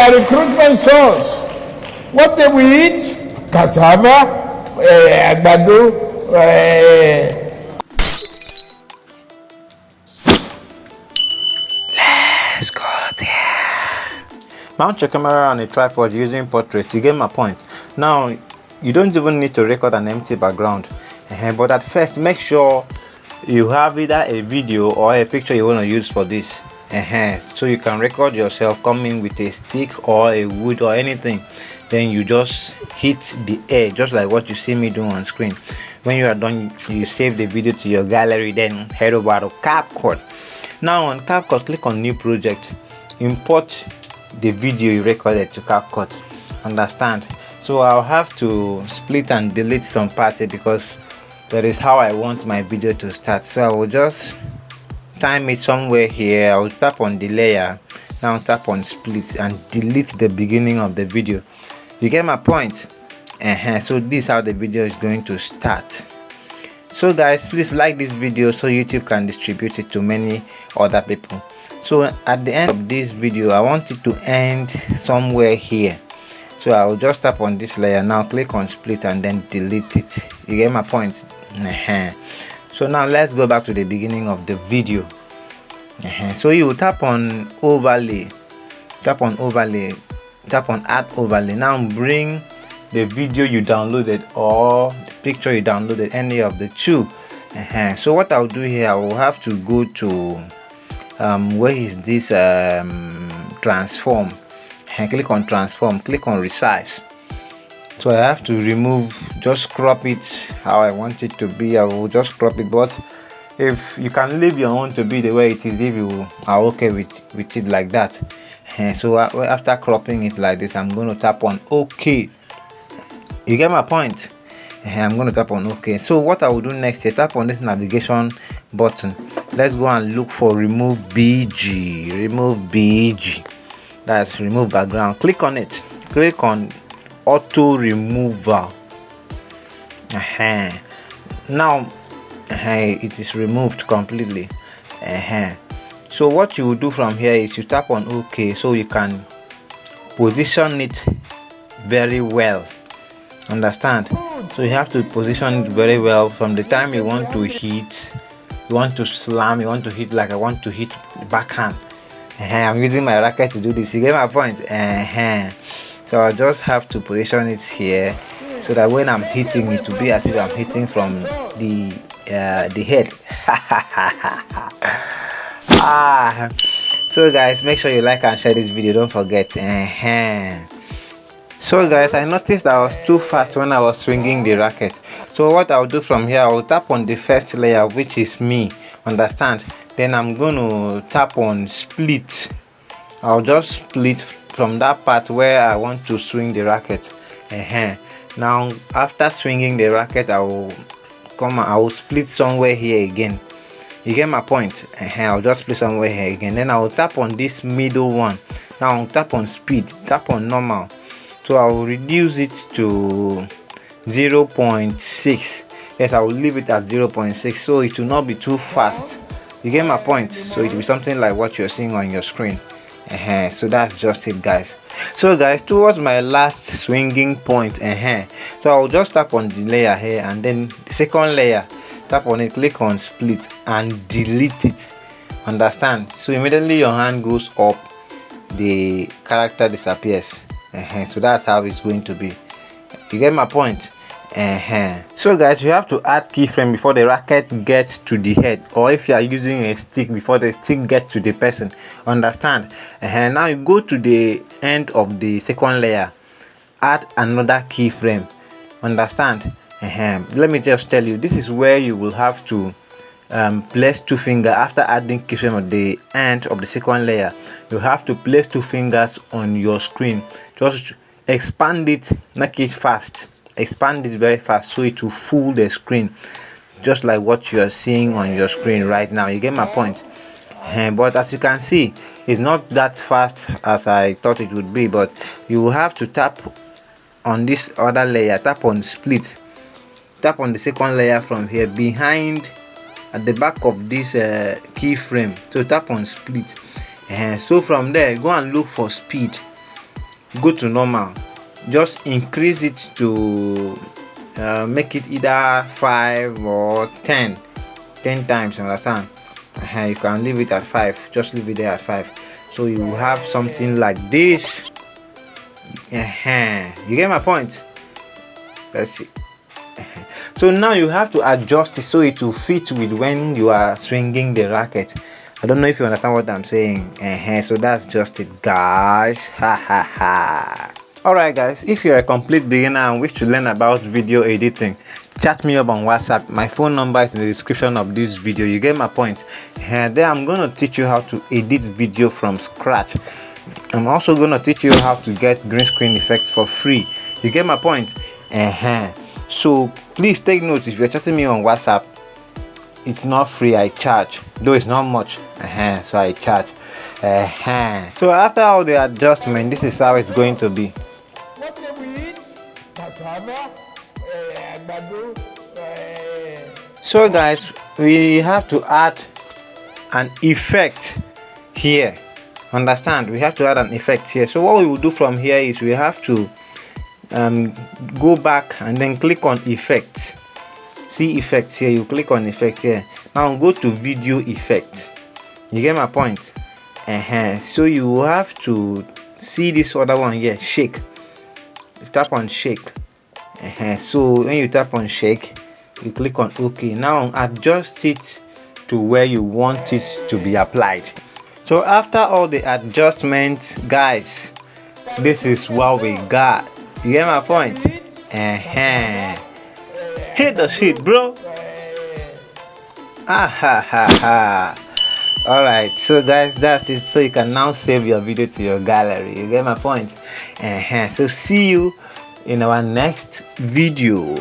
our recruitment source. What do we eat? Cassava, àgbàdo, let's go there. Mount your camera on a tripod using portrait. You get my point. Now, you don't even need to record an empty background. But at first, make sure you have either a video or a picture you want to use for this. So you can record yourself coming with a stick or a wood or anything. Then you just hit the air, just like what you see me do on screen. When you are done, you save the video to your gallery, then head over to Capcut. Now on Capcut, click on new project, import the video you recorded to Capcut. Understand? So I'll have to split and delete some parts because that is how I want my video to start. So I will just time it somewhere here. I will tap on the layer, now tap on split and delete the beginning of the video. You get my point? So this is how the video is going to start. So guys, please like this video so YouTube can distribute it to many other people. So at the end of this video, I want it to end somewhere here. So I will just tap on this layer, now click on split and then delete it. You get my point? So now let's go back to the beginning of the video. So you tap on overlay, tap on add overlay. Now bring the video you downloaded or the picture you downloaded, any of the two. So what I'll do here, I will have to go to where is this transform, and click on transform, click on resize. So I have to remove, just crop it how I want it to be. I will just crop it, but if you can leave your own to be the way it is, if you are okay with it like that. So after cropping it like this, I'm going to tap on OK. You get my point? I'm going to tap on OK. So what I will do next is tap on this navigation button. Let's go and look for remove BG. Remove BG. That's remove background. Click on it. Click on auto removal. Now it is removed completely. So what you will do from here is you tap on OK, so you can position it very well. Understand? So you have to position it very well from the time you want to hit, you want to slam, you want to hit, like I want to hit backhand. I'm using my racket to do this. You get my point? So I just have to position it here so that when I'm hitting, it will be as if I'm hitting from the head. So guys, make sure you like and share this video, don't forget. So guys, I noticed I was too fast when I was swinging the racket. So what I'll do from here, I'll tap on the first layer, which is me. Understand? Then I'm going to tap on split. I'll just split from that part where I want to swing the racket. Now after swinging the racket, I will split somewhere here again. You get my point? I'll just split somewhere here again. Then I'll tap on this middle one. Now I'll tap on speed, tap on normal. So I will reduce it to 0.6. Yes, I will leave it at 0.6 so it will not be too fast. You get my point? So it will be something like what you're seeing on your screen. So that's just it, guys. So guys, towards my last swinging point, so I'll just tap on the layer here and then the second layer, tap on it, click on split and delete it. Understand? So immediately your hand goes up, the character disappears. So that's how it's going to be. You get my point? So guys, you have to add keyframe before the racket gets to the head, or if you are using a stick, before the stick gets to the person. Understand? Now you go to the end of the second layer, add another keyframe. Understand? Let me just tell you, this is where you will have to place two fingers. After adding keyframe at the end of the second layer, you have to place two fingers on your screen. Just expand it, make it fast, expand it very fast so it will fool the screen, just like what you are seeing on your screen right now. You get my point? But as you can see, it's not that fast as I thought it would be, but you will have to tap on this other layer, tap on split, tap on the second layer from here behind at the back of this keyframe. So tap on split, so from there go and look for speed. go to normal. Just increase it to make it either 5 or 10 times, you understand? You can leave it at 5, just leave it there at 5, so you will have something like this. You get my point? Let's see. So now you have to adjust it so it will fit with when you are swinging the racket. I don't know if you understand what I'm saying. So that's just it, guys. Alright guys, if you're a complete beginner and wish to learn about video editing, chat me up on WhatsApp. My phone number is in the description of this video. You get my point? And then I'm going to teach you how to edit video from scratch. I'm also going to teach you how to get green screen effects for free. You get my point? So please take note, if you're chatting me on WhatsApp, it's not free, I charge, though it's not much. So I charge. So after all the adjustment, this is how it's going to be. What do we eat? Cassava, àgbàdo. So guys, we have to add an effect here. Understand? We have to add an effect here. So what we will do from here is we have to go back and then click on effect. See effects here. You click on effect here. Now go to video effect. You get my point? So you have to see this other one here, shake. You tap on shake. So when you tap on shake, you click on OK. Now adjust it to where you want it to be applied. So after all the adjustments, guys, this is what we got. You get my point? Hit the shit, bro. Alright, so guys, that's it. So you can now save your video to your gallery. You get my point? So see you in our next video.